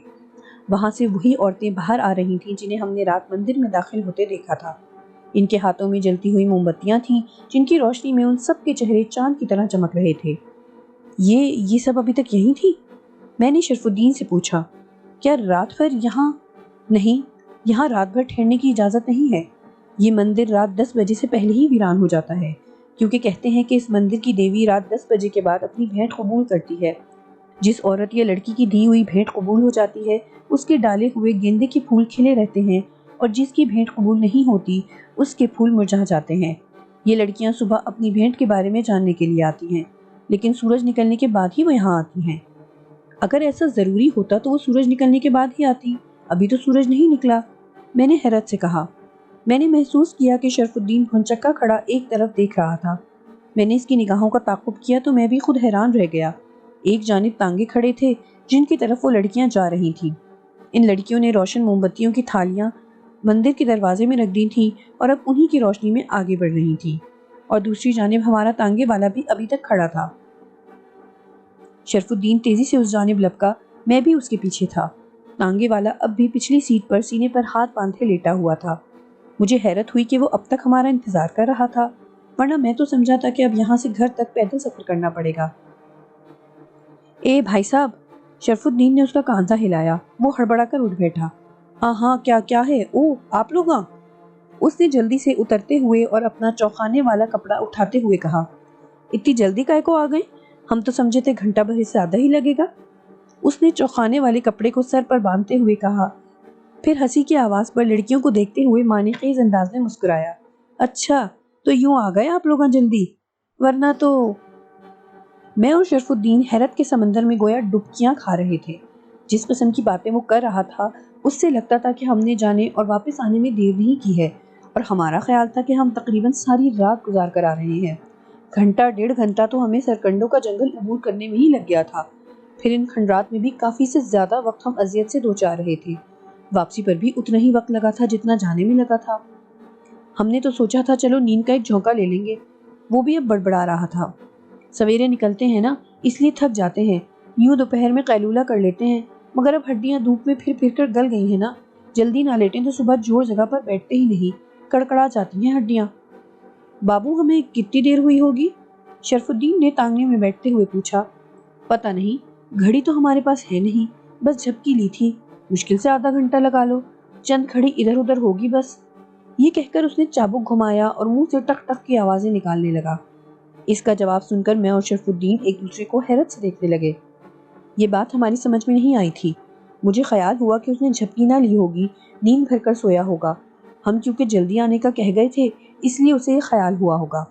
وہاں سے وہی عورتیں باہر آ رہی تھیں جنہیں ہم نے رات مندر میں داخل ہوتے دیکھا تھا۔ ان کے ہاتھوں میں جلتی ہوئی موم بتیاں تھیں جن کی روشنی میں ان سب کے چہرے چاند کی طرح چمک رہے تھے۔ یہ سب ابھی تک یہیں تھی؟ میں نے شرف الدین سے پوچھا۔ کیا رات بھر یہاں؟ نہیں، یہاں رات بھر ٹھہرنے کی اجازت نہیں ہے۔ یہ مندر رات 10 بجے سے پہلے ہی ویران ہو جاتا ہے، کیونکہ کہتے ہیں کہ اس مندر کی دیوی رات 10 بجے کے بعد اپنی بھیٹ قبول کرتی ہے۔ جس عورت یا لڑکی کی دی ہوئی بھیٹ قبول ہو جاتی ہے اس کے ڈالے ہوئے گیندے کے پھول کھلے رہتے ہیں، اور جس کی بھیٹ قبول نہیں ہوتی اس کے پھول مرجھا جاتے ہیں۔ یہ لڑکیاں صبح اپنی بھیٹ کے بارے میں جاننے کے لیے آتی ہیں، لیکن سورج نکلنے کے بعد ہی وہ یہاں آتی ہیں۔ اگر ایسا ضروری ہوتا تو وہ سورج نکلنے کے بعد ہی آتی، ابھی تو سورج نہیں نکلا، میں نے حیرت سے کہا۔ میں نے محسوس کیا کہ شرف الدین بھونچکا کھڑا ایک طرف دیکھ رہا تھا۔ میں نے اس کی نگاہوں کا تعاقب کیا تو میں بھی خود حیران رہ گیا۔ ایک جانب تانگے کھڑے تھے جن کی طرف وہ لڑکیاں جا رہی تھیں۔ ان لڑکیوں نے روشن موم بتیوں کی تھالیاں مندر کے دروازے میں رکھ دی تھیں اور اب انہی کی روشنی میں آگے بڑھ رہی تھیں، اور دوسری جانب ہمارا تانگے والا بھی ابھی تک کھڑا تھا۔ شرف الدین تیزی سے اس جانب لپکا، میں بھی اس کے پیچھے تھا۔ تانگے والا اب بھی پچھلی سیٹ پر سینے پر ہاتھ باندھے لیٹا ہوا تھا۔ مجھے حیرت ہوئی کہ وہ اب تک ہمارا انتظار کر رہا تھا۔ ورنہ میں تو سمجھا تھا کہ اب یہاں سے گھر تک پیدل سفر کرنا پڑے گا۔ اے بھائی صاحب، شرف الدین نے اس کا کاندھا ہلایا۔ وہ ہڑبڑا کر اٹھ بیٹھا۔ ہاں ہاں، کیا ہے؟ او آپ لوگ ہاں؟ اس نے جلدی سے اترتے ہوئے اور اپنا چوکھانے والا کپڑا اٹھاتے ہوئے کہا، اتنی جلدی کائے کو آ گئے؟ ہم تو سمجھے تھے گھنٹہ بھر سے زیادہ ہی لگے گا۔ اس نے چوکھانے والے کپڑے کو سر پر باندھتے ہوئے کہا، پھر ہنسی کی آواز پر لڑکیوں کو دیکھتے ہوئے مانے خیز انداز میں مسکرایا۔ اچھا تو یوں آ گئے آپ لوگاں جلدی؟ ورنہ تو… میں اور شرف الدین حیرت کے سمندر میں گویا ڈبکیاں کھا رہے تھے۔ جس قسم کی باتیں وہ کر رہا تھا اس سے لگتا تھا کہ ہم نے جانے اور واپس آنے میں دیر نہیں کی ہے، اور ہمارا خیال تھا کہ ہم تقریباً ساری رات گزار کر آ رہے ہیں۔ گھنٹہ ڈیڑھ گھنٹہ تو ہمیں سرکنڈوں کا جنگل عبور کرنے میں ہی لگ گیا تھا۔ پھر ان کھنڈرات میں بھی کافی سے زیادہ وقت ہم اذیت سے دوچار رہے تھے۔ واپسی پر بھی اتنا ہی وقت لگا تھا جتنا جانے میں لگا تھا۔ ہم نے تو سوچا تھا چلو نیند کا ایک جھونکا لے لیں گے۔ وہ بھی اب بڑبڑا رہا تھا، سویرے نکلتے ہیں نا اس لیے تھک جاتے ہیں، یوں دوپہر میں قیلولہ کر لیتے ہیں، مگر اب ہڈیاں دھوپ میں پھر پھر کر گل گئی ہیں نا، جلدی نہ لیٹیں تو صبح جوڑ جگہ پر بیٹھتے ہی نہیں، کڑکڑا جاتی ہیں ہڈیاں۔ بابو ہمیں کتنی دیر ہوئی ہوگی؟ شرف الدین نے تانگے میں بیٹھتے ہوئے پوچھا۔ پتہ نہیں، گھڑی تو ہمارے پاس ہے نہیں، بس جھپکی لی تھی، مشکل سے آدھا گھنٹہ لگا لو، چند کھڑی ادھر ادھر ہوگی بس۔ یہ کہہ کر اس نے چابک گھمایا اور منہ سے ٹک ٹک کی آوازیں نکالنے لگا۔ اس کا جواب سن کر میں اور شرف الدین ایک دوسرے کو حیرت سے دیکھنے لگے۔ یہ بات ہماری سمجھ میں نہیں آئی تھی۔ مجھے خیال ہوا کہ اس نے جھپکی نہ لی ہوگی، نیند بھر کر سویا ہوگا۔ ہم کیونکہ جلدی آنے کا کہہ گئے تھے اس لیے اسے یہ خیال ہوا ہوگا۔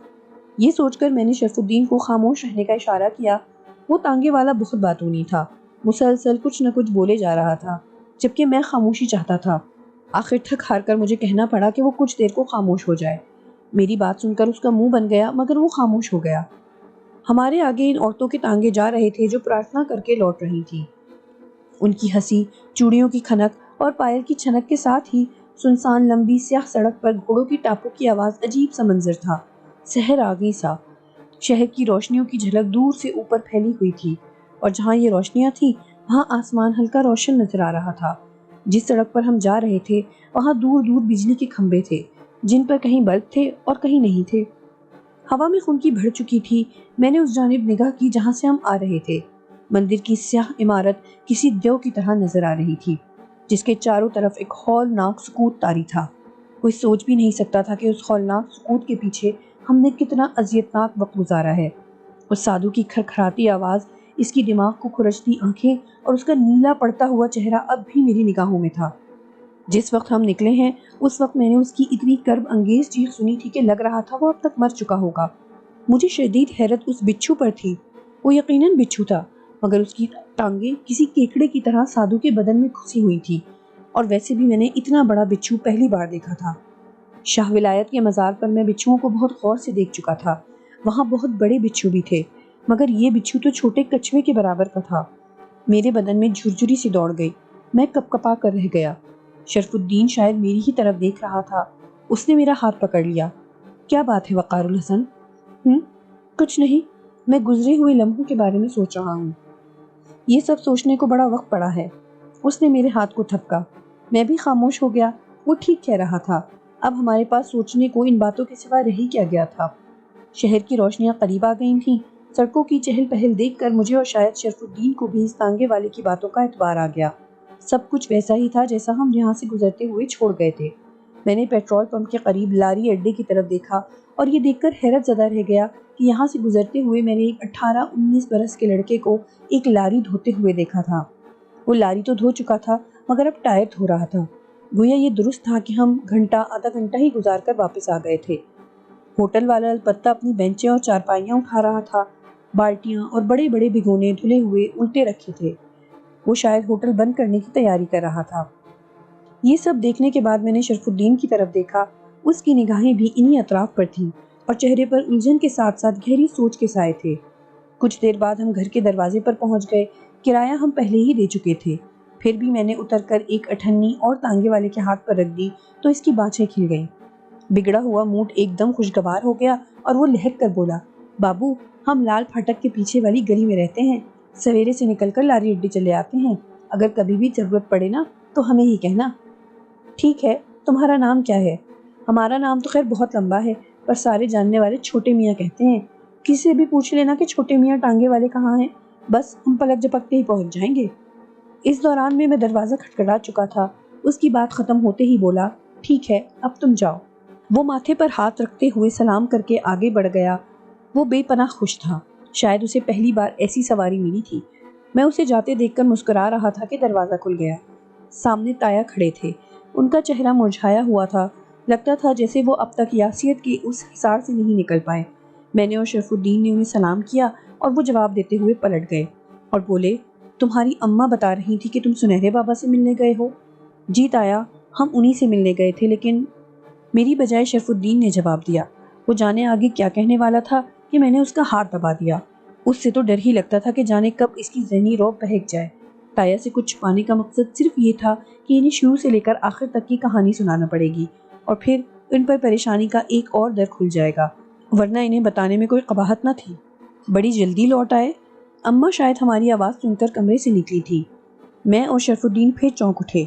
یہ سوچ کر میں نے شرف الدین کو خاموش رہنے کا اشارہ کیا۔ وہ تانگے والا بہت باتونی تھا، مسلسل کچھ نہ کچھ بولے جا رہا تھا، جبکہ میں خاموشی چاہتا تھا۔ آخر تھک ہار کر مجھے کہنا پڑا کہ وہ کچھ دیر کو خاموش ہو جائے۔ میری بات سن کر اس کا منہ بن گیا مگر وہ خاموش ہو گیا۔ ہمارے آگے ان عورتوں کے تانگے جا رہے تھے جو پرارتھنا کر کے لوٹ رہی تھیں۔ ان کی ہنسی، چوڑیوں کی کھنک اور پائل کی چھنک کے ساتھ ہی سنسان لمبی سیاہ سڑک پر گھوڑوں کی ٹاپوں کی آواز عجیب سا منظر تھا، سحر آ گئی سا۔ شہر کی روشنیوں کی جھلک دور سے اوپر پھیلی ہوئی تھی، اور جہاں یہ روشنیاں تھیں وہاں آسمان ہلکا روشن نظر آ رہا تھا۔ جس سڑک پر ہم جا رہے تھے وہاں دور دور بجلی کے کھمبے تھے، جن پر کہیں بلب تھے اور کہیں نہیں تھے۔ ہوا میں خنکی بھر چکی تھی۔ میں نے اس جانب نگاہ کی جہاں سے ہم آ رہے تھے۔ مندر کی سیاہ عمارت کسی دیو کی طرح نظر آ رہی تھی، جس کے چاروں طرف ایک ہولناک سکوت طاری تھا۔ کوئی سوچ بھی نہیں سکتا تھا کہ اس ہولناک سکوت کے پیچھے ہم نے کتنا اذیتناک وقت گزارا ہے۔ اس سادھو کی کھرکھراتی آواز، اس کی دماغ کو کھرچتی آنکھیں اور اس کا نیلا پڑتا ہوا چہرہ اب بھی میری نگاہوں میں تھا۔ جس وقت ہم نکلے ہیں اس وقت میں نے اس کی اتنی کرب انگیز چیخ سنی تھی کہ لگ رہا تھا وہ اب تک مر چکا ہوگا۔ مجھے شدید حیرت اس بچھو پر تھی۔ وہ یقیناً بچھو تھا، مگر اس کی ٹانگیں کسی کیکڑے کی طرح سادھو کے بدن میں گھسی ہوئی تھی، اور ویسے بھی میں نے اتنا بڑا بچھو پہلی بار دیکھا تھا۔ شاہ ولایت کے مزار پر میں بچھوؤں کو بہت غور سے دیکھ چکا تھا، وہاں بہت بڑے بچھو بھی تھے، مگر یہ بچھو تو چھوٹے کچھوے کے برابر کا تھا۔ میرے بدن میں جھرجھری سی دوڑ گئی، میں کپ کپا کر رہ گیا۔ شرف الدین شاید میری ہی طرف دیکھ رہا تھا، اس نے میرا ہاتھ پکڑ لیا۔ کیا بات ہے وقار الحسن؟ کچھ نہیں، میں گزرے ہوئے لمحوں کے بارے میں سوچ رہا ہوں۔ یہ سب سوچنے کو بڑا وقت پڑا ہے۔ اس نے میرے ہاتھ کو تھپکا۔ میں بھی خاموش ہو گیا۔ وہ ٹھیک کہہ رہا تھا، اب ہمارے پاس سوچنے کو ان باتوں کے سوا رہ ہی کیا گیا تھا۔ شہر کی روشنیاں قریب آ گئی تھیں، سڑکوں کی چہل پہل دیکھ کر مجھے اور شاید شرف الدین کو بھی اس تانگے والے کی باتوں کا اعتبار آ گیا۔ سب کچھ ویسا ہی تھا جیسا ہم یہاں سے گزرتے ہوئے چھوڑ گئے تھے۔ میں نے پیٹرول پمپ کے قریب لاری اڈے کی طرف دیکھا اور یہ دیکھ کر حیرت زدہ رہ گیا کہ یہاں سے گزرتے ہوئے میں نے ایک 18-19 برس کے لڑکے کو ایک لاری دھوتے ہوئے دیکھا تھا۔ وہ لاری تو دھو چکا تھا مگر اب ٹائر دھو رہا تھا۔ گویا یہ درست تھا کہ ہم آدھا گھنٹہ ہی گزار کر واپس آ گئے تھے۔ ہوٹل والا البتہ اپنی بینچیں اور چارپائیاں اٹھا رہا تھا، بالٹیاں اور بڑے بڑے بھگونے دھلے ہوئے الٹے رکھے تھے۔ وہ شاید ہوٹل بند کرنے کی تیاری کر رہا تھا۔ یہ سب دیکھنے کے بعد میں نے شرف الدین کی طرف دیکھا۔ اس کی نگاہیں بھی انہی اطراف پر تھیں اور چہرے پر الجھن کے ساتھ ساتھ گہری سوچ کے سائے تھے۔ کچھ دیر بعد ہم گھر کے دروازے پر پہنچ گئے۔ کرایہ ہم پہلے ہی دے چکے تھے۔ پھر بھی میں نے اتر کر ایک اٹھنی اور تانگے والے کے ہاتھ پر رکھ دی تو اس کی بانچیں کھل گئیں۔ بگڑا ہوا موڈ ایک دم خوشگوار ہو گیا اور وہ لہر کر بولا، بابو ہم لال پھاٹک کے پیچھے والی گلی میں رہتے ہیں، سویرے سے نکل کر لاری اڈے چلے آتے ہیں، اگر کبھی بھی ضرورت پڑے نا تو ہمیں ہی کہنا۔ ٹھیک ہے، تمہارا نام کیا ہے؟ ہمارا نام تو خیر بہت لمبا ہے، پر سارے جاننے والے چھوٹے میاں کہتے ہیں۔ کسی سے بھی پوچھ لینا کہ چھوٹے میاں ٹانگے والے کہاں ہیں، بس ہم پلک جھپکتے ہی پہنچ جائیں گے۔ اس دوران میں دروازہ کھٹکھٹا چکا تھا۔ اس کی بات ختم ہوتے ہی بولا، ٹھیک ہے اب تم جاؤ۔ وہ ماتھے پر ہاتھ رکھتے ہوئے سلام کر کے آگے بڑھ گیا۔ وہ بے پناہ خوش تھا، شاید اسے پہلی بار ایسی سواری ملی تھی۔ میں اسے جاتے دیکھ کر مسکرا رہا تھا کہ دروازہ کھل گیا۔ سامنے تایا کھڑے تھے، ان کا چہرہ مرجھایا ہوا تھا، لگتا تھا جیسے وہ اب تک یاسیت کے اس حصار سے نہیں نکل پائے۔ میں نے اور شرف الدین نے انہیں سلام کیا اور وہ جواب دیتے ہوئے پلٹ گئے اور بولے، تمہاری اماں بتا رہی تھی کہ تم سنہرے بابا سے ملنے گئے ہو۔ جی تایا، ہم انہی سے ملنے گئے تھے، لیکن میری بجائے شرف الدین نے جواب دیا۔ وہ جانے آگے کیا کہنے والا تھا کہ میں نے اس کا ہاتھ دبا دیا۔ اس سے تو ڈر ہی لگتا تھا کہ جانے کب اس کی ذہنی رعب بہک جائے۔ تایا سے کچھ چھپانے کا مقصد صرف یہ تھا کہ انہیں شروع سے لے کر آخر تک کی کہانی سنانا پڑے گی اور پھر ان پر پریشانی کا ایک اور در کھل جائے گا، ورنہ انہیں بتانے میں کوئی قباحت نہ تھی۔ بڑی جلدی لوٹ آئے۔ اماں شاید ہماری آواز سن کر کمرے سے نکلی تھی۔ میں اور شرف الدین پھر چونک اٹھے۔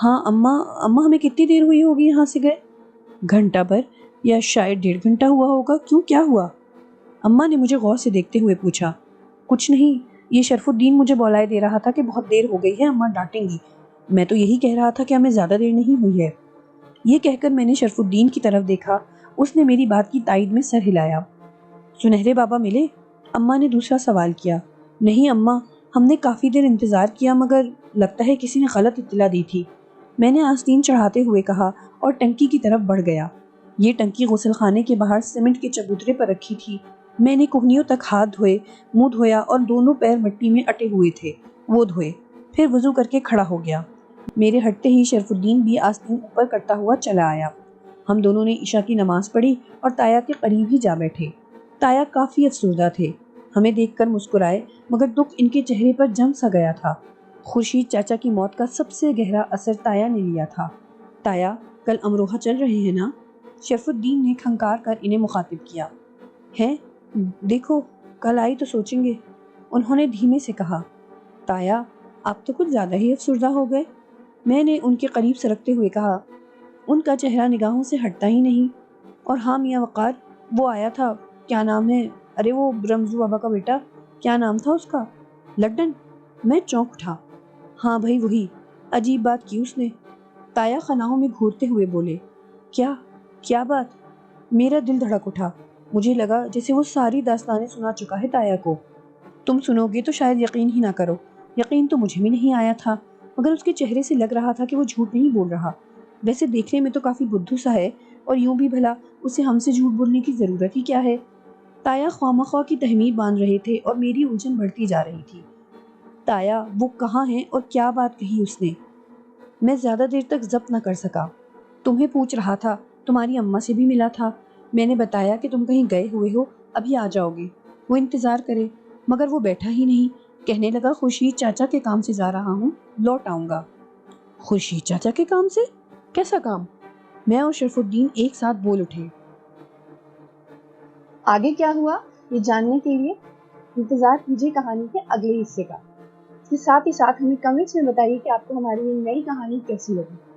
ہاں اماں ہمیں کتنی دیر ہوئی ہوگی یہاں سے گئے؟ گھنٹہ بھر یا شاید 1.5 گھنٹہ ہوا ہوگا۔ کیوں، کیا ہوا؟ اماں نے مجھے غور سے دیکھتے ہوئے پوچھا۔ کچھ نہیں، یہ شرف الدین مجھے بولائے دے رہا تھا کہ بہت دیر ہو گئی ہے، اماں ڈانٹیں گی۔ میں تو یہی کہہ رہا تھا کہ ہمیں زیادہ دیر نہیں ہوئی ہے۔ یہ کہہ کر میں نے شرف الدین کی طرف دیکھا۔ اس نے میری بات کی تائید میں سر ہلایا۔ سنہرے بابا ملے؟ اماں نے دوسرا سوال کیا۔ نہیں اماں، ہم نے کافی دیر انتظار کیا مگر لگتا ہے کسی نے غلط اطلاع دی تھی، میں نے آستین چڑھاتے ہوئے کہا اور ٹنکی کی طرف بڑھ گیا۔ یہ ٹنکی غسل خانے کے باہر سیمنٹ کے چبوترے پر رکھی تھی۔ میں نے کوہنیوں تک ہاتھ دھوئے، منہ دھویا اور دونوں پیر مٹی میں اٹے ہوئے تھے، وہ دھوئے، پھر وضو کر کے کھڑا ہو گیا۔ میرے ہٹتے ہی شرف الدین بھی آستین اوپر کرتا ہوا چلا آیا۔ ہم دونوں نے عشاء کی نماز پڑھی اور تایا کے قریب ہی جا بیٹھے۔ تایا کافی افسردہ تھے، ہمیں دیکھ کر مسکرائے مگر دکھ ان کے چہرے پر جم سا گیا تھا۔ خورشید چاچا کی موت کا سب سے گہرا اثر تایا نے لیا تھا۔ تایا، کل امروہہ چل رہے ہیں نا؟ شرف الدین نے کھنکار کر انہیں مخاطب کیا۔ ہے، دیکھو کل آئی تو سوچیں گے، انہوں نے دھیمے سے کہا۔ تایا، آپ تو کچھ زیادہ ہی افسردہ ہو گئے، میں نے ان کے قریب سرکتے ہوئے کہا۔ ان کا چہرہ نگاہوں سے ہٹتا ہی نہیں۔ اور ہاں میاں وقار، وہ آیا تھا، کیا نام ہے، ارے وہ رمزو بابا کا بیٹا، کیا نام تھا اس کا؟ لڈن؟ میں چونک اٹھا۔ ہاں بھائی وہی، عجیب بات کی اس نے۔ تایا خناؤں میں گھورتے ہوئے بولے، کیا بات؟ میرا دل دھڑک اٹھا، مجھے لگا جیسے وہ ساری داستانیں سنا چکا ہے تایا کو۔ تم سنو گے تو شاید یقین ہی نہ کرو، یقین تو مجھے بھی نہیں آیا تھا، مگر اس کے چہرے سے لگ رہا تھا کہ وہ جھوٹ نہیں بول رہا۔ ویسے دیکھنے میں تو کافی بدھو سا ہے، اور یوں بھی بھلا اسے ہم سے جھوٹ بولنے کی ضرورت ہی کیا ہے؟ تایا خواہ کی تہمید باندھ رہے تھے اور میری الجھن بڑھتی جا رہی تھی۔ تایا، وہ کہاں ہیں اور کیا بات کہی اس نے؟ میں زیادہ دیر تک ضبط نہ کر سکا۔ تمہیں پوچھ رہا تھا، تمہاری اماں سے بھی ملا تھا، میں نے بتایا کہ تم کہیں گئے ہوئے ہو، ابھی آ جاؤ گے، وہ انتظار کرے، مگر وہ بیٹھا ہی نہیں، کہنے لگا خورشید چاچا کے کام سے جا رہا ہوں، لوٹ آؤں گا۔ خورشید چاچا کے کام سے؟ کیسا کام؟ میں اور شرف الدین ایک ساتھ بول اٹھے۔ آگے کیا ہوا یہ جاننے کے لیے انتظار کیجیے کہانی کے اگلے حصے کا۔ اس کے ساتھ ہی ساتھ ہمیں کمنٹس میں بتائیے کہ آپ کو ہماری یہ نئی کہانی کیسی لگی۔